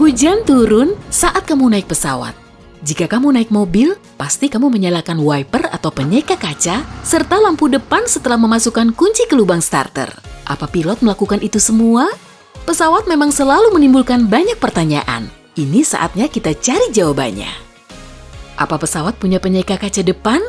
Hujan turun saat kamu naik pesawat. Jika kamu naik mobil, pasti kamu menyalakan wiper atau penyeka kaca, serta lampu depan setelah memasukkan kunci ke lubang starter. Apa pilot melakukan itu semua? Pesawat memang selalu menimbulkan banyak pertanyaan. Ini saatnya kita cari jawabannya. Apa pesawat punya penyeka kaca depan?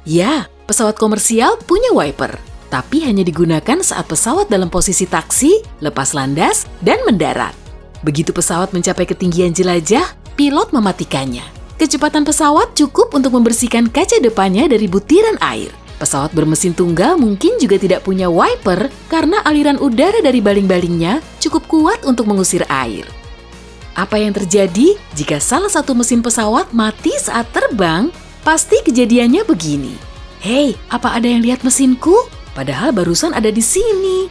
Ya, pesawat komersial punya wiper. Tapi hanya digunakan saat pesawat dalam posisi taksi, lepas landas, dan mendarat. Begitu pesawat mencapai ketinggian jelajah, pilot mematikannya. Kecepatan pesawat cukup untuk membersihkan kaca depannya dari butiran air. Pesawat bermesin tunggal mungkin juga tidak punya wiper karena aliran udara dari baling-balingnya cukup kuat untuk mengusir air. Apa yang terjadi jika salah satu mesin pesawat mati saat terbang? Pasti kejadiannya begini. Hei, apa ada yang lihat mesinku? Padahal barusan ada di sini.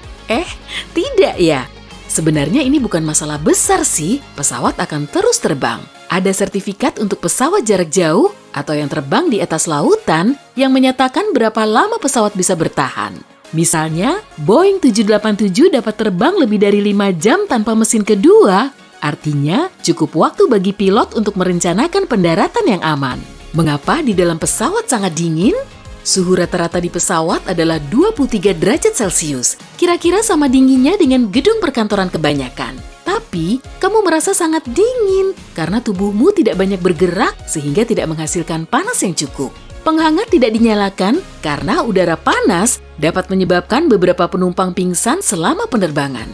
Tidak ya. Sebenarnya ini bukan masalah besar sih, pesawat akan terus terbang. Ada sertifikat untuk pesawat jarak jauh atau yang terbang di atas lautan yang menyatakan berapa lama pesawat bisa bertahan. Misalnya, Boeing 787 dapat terbang lebih dari 5 jam tanpa mesin kedua, artinya cukup waktu bagi pilot untuk merencanakan pendaratan yang aman. Mengapa di dalam pesawat sangat dingin? Suhu rata-rata di pesawat adalah 23 derajat Celcius, kira-kira sama dinginnya dengan gedung perkantoran kebanyakan. Tapi, kamu merasa sangat dingin karena tubuhmu tidak banyak bergerak sehingga tidak menghasilkan panas yang cukup. Penghangat tidak dinyalakan karena udara panas dapat menyebabkan beberapa penumpang pingsan selama penerbangan.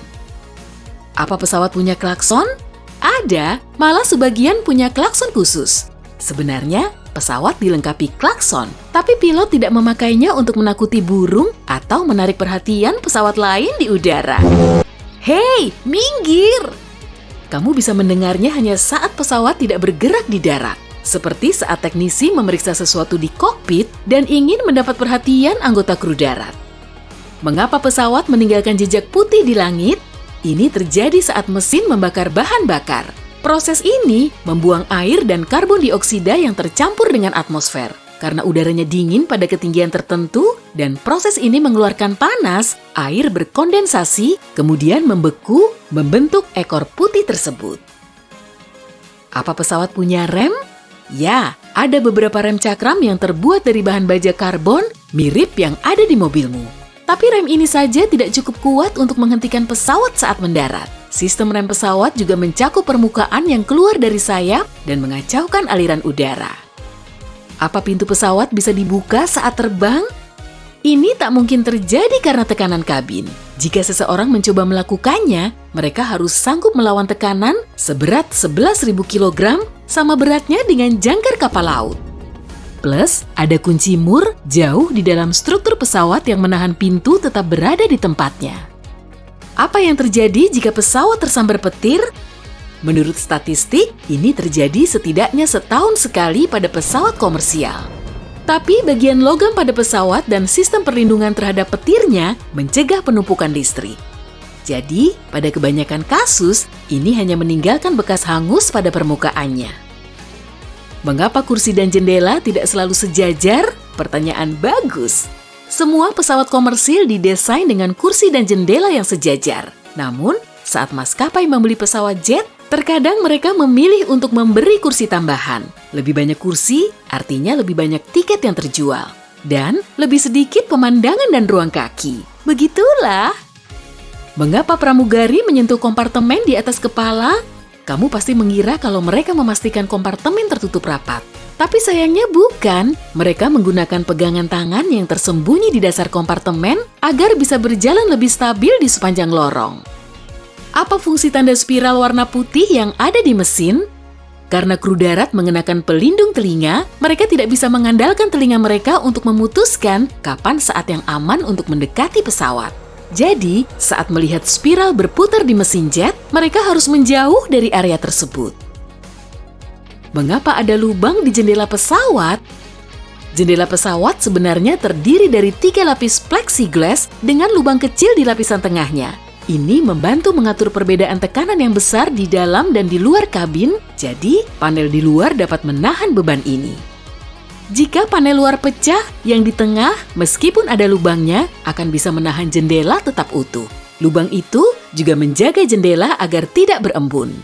Apa pesawat punya klakson? Ada, malah sebagian punya klakson khusus. Sebenarnya, pesawat dilengkapi klakson, tapi pilot tidak memakainya untuk menakuti burung atau menarik perhatian pesawat lain di udara. Hei, minggir! Kamu bisa mendengarnya hanya saat pesawat tidak bergerak di darat, seperti saat teknisi memeriksa sesuatu di kokpit dan ingin mendapat perhatian anggota kru darat. Mengapa pesawat meninggalkan jejak putih di langit? Ini terjadi saat mesin membakar bahan bakar. Proses ini membuang air dan karbon dioksida yang tercampur dengan atmosfer. Karena udaranya dingin pada ketinggian tertentu dan proses ini mengeluarkan panas, air berkondensasi, kemudian membeku, membentuk ekor putih tersebut. Apa pesawat punya rem? Ya, ada beberapa rem cakram yang terbuat dari bahan baja karbon mirip yang ada di mobilmu. Tapi rem ini saja tidak cukup kuat untuk menghentikan pesawat saat mendarat. Sistem rem pesawat juga mencakup permukaan yang keluar dari sayap dan mengacaukan aliran udara. Apa pintu pesawat bisa dibuka saat terbang? Ini tak mungkin terjadi karena tekanan kabin. Jika seseorang mencoba melakukannya, mereka harus sanggup melawan tekanan seberat 11.000 kg sama beratnya dengan jangkar kapal laut. Plus, ada kunci mur jauh di dalam struktur pesawat yang menahan pintu tetap berada di tempatnya. Apa yang terjadi jika pesawat tersambar petir? Menurut statistik, ini terjadi setidaknya setahun sekali pada pesawat komersial. Tapi bagian logam pada pesawat dan sistem perlindungan terhadap petirnya mencegah penumpukan listrik. Jadi, pada kebanyakan kasus, ini hanya meninggalkan bekas hangus pada permukaannya. Mengapa kursi dan jendela tidak selalu sejajar? Pertanyaan bagus. Semua pesawat komersil didesain dengan kursi dan jendela yang sejajar. Namun, saat maskapai membeli pesawat jet, terkadang mereka memilih untuk memberi kursi tambahan. Lebih banyak kursi, artinya lebih banyak tiket yang terjual. Dan lebih sedikit pemandangan dan ruang kaki. Begitulah. Mengapa pramugari menyentuh kompartemen di atas kepala? Kamu pasti mengira kalau mereka memastikan kompartemen tertutup rapat. Tapi sayangnya bukan, mereka menggunakan pegangan tangan yang tersembunyi di dasar kompartemen agar bisa berjalan lebih stabil di sepanjang lorong. Apa fungsi tanda spiral warna putih yang ada di mesin? Karena kru darat mengenakan pelindung telinga, mereka tidak bisa mengandalkan telinga mereka untuk memutuskan kapan saat yang aman untuk mendekati pesawat. Jadi, saat melihat spiral berputar di mesin jet, mereka harus menjauh dari area tersebut. Mengapa ada lubang di jendela pesawat? Jendela pesawat sebenarnya terdiri dari 3 lapis plexiglass dengan lubang kecil di lapisan tengahnya. Ini membantu mengatur perbedaan tekanan yang besar di dalam dan di luar kabin, jadi panel di luar dapat menahan beban ini. Jika panel luar pecah, yang di tengah, meskipun ada lubangnya, akan bisa menahan jendela tetap utuh. Lubang itu juga menjaga jendela agar tidak berembun.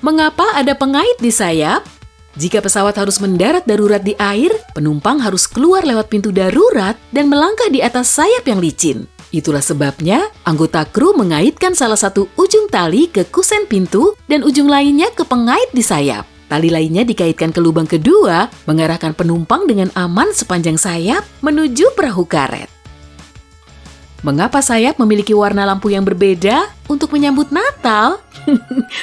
Mengapa ada pengait di sayap? Jika pesawat harus mendarat darurat di air, penumpang harus keluar lewat pintu darurat dan melangkah di atas sayap yang licin. Itulah sebabnya anggota kru mengaitkan salah satu ujung tali ke kusen pintu dan ujung lainnya ke pengait di sayap. Tali lainnya dikaitkan ke lubang kedua, mengarahkan penumpang dengan aman sepanjang sayap menuju perahu karet. Mengapa sayap memiliki warna lampu yang berbeda untuk menyambut Natal?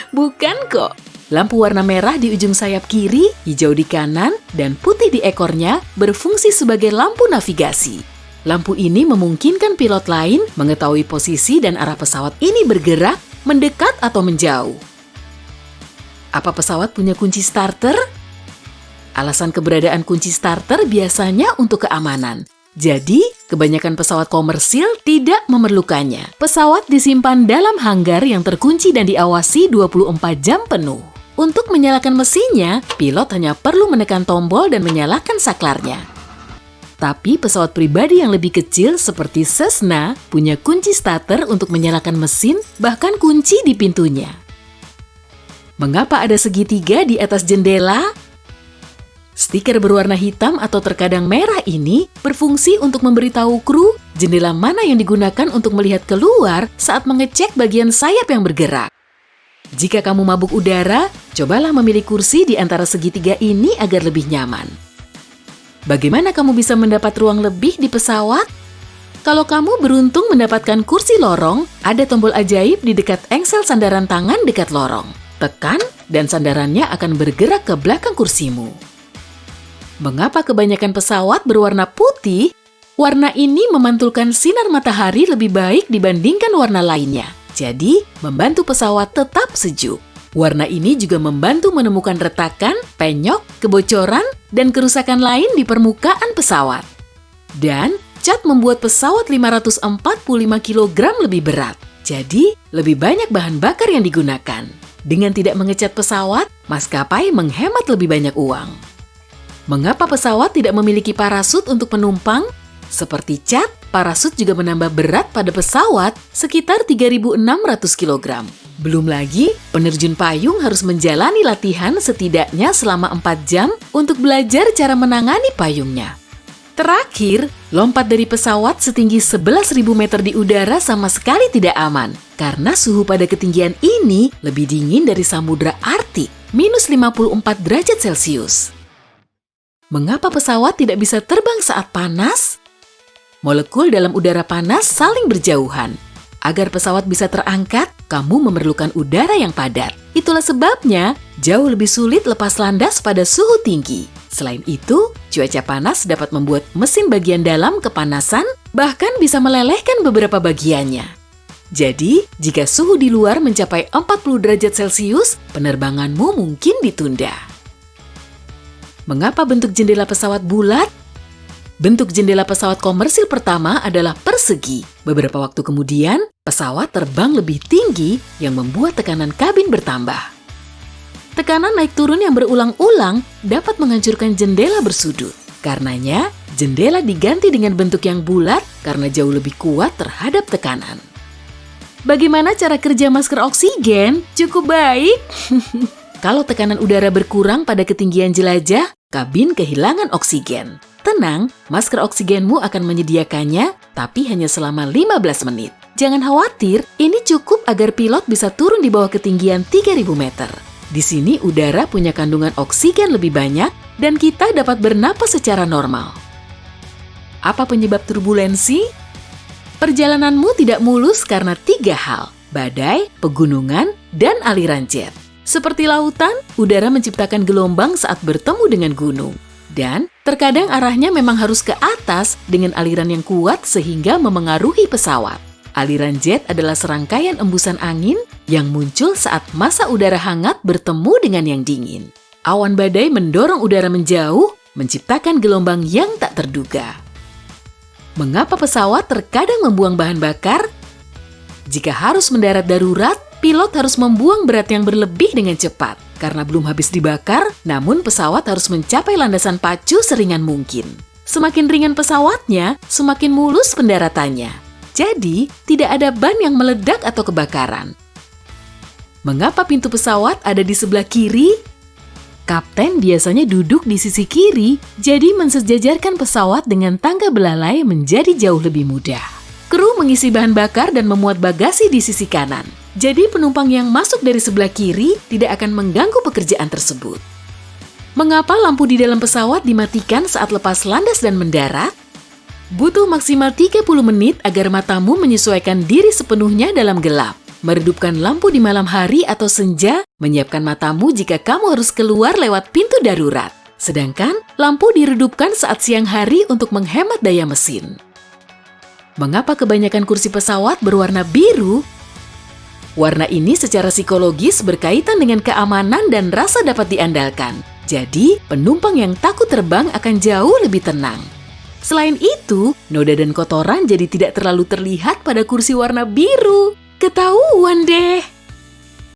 Bukan kok. Lampu warna merah di ujung sayap kiri, hijau di kanan, dan putih di ekornya berfungsi sebagai lampu navigasi. Lampu ini memungkinkan pilot lain mengetahui posisi dan arah pesawat ini bergerak, mendekat atau menjauh. Apa pesawat punya kunci starter? Alasan keberadaan kunci starter biasanya untuk keamanan. Jadi, kebanyakan pesawat komersil tidak memerlukannya. Pesawat disimpan dalam hanggar yang terkunci dan diawasi 24 jam penuh. Untuk menyalakan mesinnya, pilot hanya perlu menekan tombol dan menyalakan saklarnya. Tapi pesawat pribadi yang lebih kecil seperti Cessna punya kunci starter untuk menyalakan mesin, bahkan kunci di pintunya. Mengapa ada segitiga di atas jendela? Stiker berwarna hitam atau terkadang merah ini berfungsi untuk memberitahu kru jendela mana yang digunakan untuk melihat keluar saat mengecek bagian sayap yang bergerak. Jika kamu mabuk udara, cobalah memilih kursi di antara segitiga ini agar lebih nyaman. Bagaimana kamu bisa mendapat ruang lebih di pesawat? Kalau kamu beruntung mendapatkan kursi lorong, ada tombol ajaib di dekat engsel sandaran tangan dekat lorong. Tekan dan sandarannya akan bergerak ke belakang kursimu. Mengapa kebanyakan pesawat berwarna putih? Warna ini memantulkan sinar matahari lebih baik dibandingkan warna lainnya. Jadi, membantu pesawat tetap sejuk. Warna ini juga membantu menemukan retakan, penyok, kebocoran, dan kerusakan lain di permukaan pesawat. Dan, cat membuat pesawat 545 kg lebih berat. Jadi, lebih banyak bahan bakar yang digunakan. Dengan tidak mengecat pesawat, maskapai menghemat lebih banyak uang. Mengapa pesawat tidak memiliki parasut untuk penumpang? Seperti cat, parasut juga menambah berat pada pesawat sekitar 3.600 kg. Belum lagi, penerjun payung harus menjalani latihan setidaknya selama 4 jam untuk belajar cara menangani payungnya. Terakhir, lompat dari pesawat setinggi 11.000 meter di udara sama sekali tidak aman, karena suhu pada ketinggian ini lebih dingin dari Samudra Arktik, minus 54 derajat Celcius. Mengapa pesawat tidak bisa terbang saat panas? Molekul dalam udara panas saling berjauhan. Agar pesawat bisa terangkat, kamu memerlukan udara yang padat. Itulah sebabnya jauh lebih sulit lepas landas pada suhu tinggi. Selain itu, cuaca panas dapat membuat mesin bagian dalam kepanasan, bahkan bisa melelehkan beberapa bagiannya. Jadi, jika suhu di luar mencapai 40 derajat Celcius, penerbanganmu mungkin ditunda. Mengapa bentuk jendela pesawat bulat? Bentuk jendela pesawat komersil pertama adalah persegi. Beberapa waktu kemudian, pesawat terbang lebih tinggi yang membuat tekanan kabin bertambah. Tekanan naik turun yang berulang-ulang dapat menghancurkan jendela bersudut. Karenanya, jendela diganti dengan bentuk yang bulat karena jauh lebih kuat terhadap tekanan. Bagaimana cara kerja masker oksigen? Cukup baik. Kalau tekanan udara berkurang pada ketinggian jelajah, kabin kehilangan oksigen. Tenang, masker oksigenmu akan menyediakannya, tapi hanya selama 15 menit. Jangan khawatir, ini cukup agar pilot bisa turun di bawah ketinggian 3.000 meter. Di sini udara punya kandungan oksigen lebih banyak dan kita dapat bernapas secara normal. Apa penyebab turbulensi? Perjalananmu tidak mulus karena 3 hal: badai, pegunungan, dan aliran jet. Seperti lautan, udara menciptakan gelombang saat bertemu dengan gunung. Dan terkadang arahnya memang harus ke atas dengan aliran yang kuat sehingga memengaruhi pesawat. Aliran jet adalah serangkaian embusan angin yang muncul saat massa udara hangat bertemu dengan yang dingin. Awan badai mendorong udara menjauh, menciptakan gelombang yang tak terduga. Mengapa pesawat terkadang membuang bahan bakar? Jika harus mendarat darurat, pilot harus membuang berat yang berlebih dengan cepat. Karena belum habis dibakar, namun pesawat harus mencapai landasan pacu seringan mungkin. Semakin ringan pesawatnya, semakin mulus pendaratannya. Jadi, tidak ada ban yang meledak atau kebakaran. Mengapa pintu pesawat ada di sebelah kiri? Kapten biasanya duduk di sisi kiri, jadi mensejajarkan pesawat dengan tangga belalai menjadi jauh lebih mudah. Kru mengisi bahan bakar dan memuat bagasi di sisi kanan. Jadi penumpang yang masuk dari sebelah kiri tidak akan mengganggu pekerjaan tersebut. Mengapa lampu di dalam pesawat dimatikan saat lepas landas dan mendarat? Butuh maksimal 30 menit agar matamu menyesuaikan diri sepenuhnya dalam gelap. Meredupkan lampu di malam hari atau senja, menyiapkan matamu jika kamu harus keluar lewat pintu darurat. Sedangkan lampu diredupkan saat siang hari untuk menghemat daya mesin. Mengapa kebanyakan kursi pesawat berwarna biru? Warna ini secara psikologis berkaitan dengan keamanan dan rasa dapat diandalkan. Jadi, penumpang yang takut terbang akan jauh lebih tenang. Selain itu, noda dan kotoran jadi tidak terlalu terlihat pada kursi warna biru. Ketahuan deh!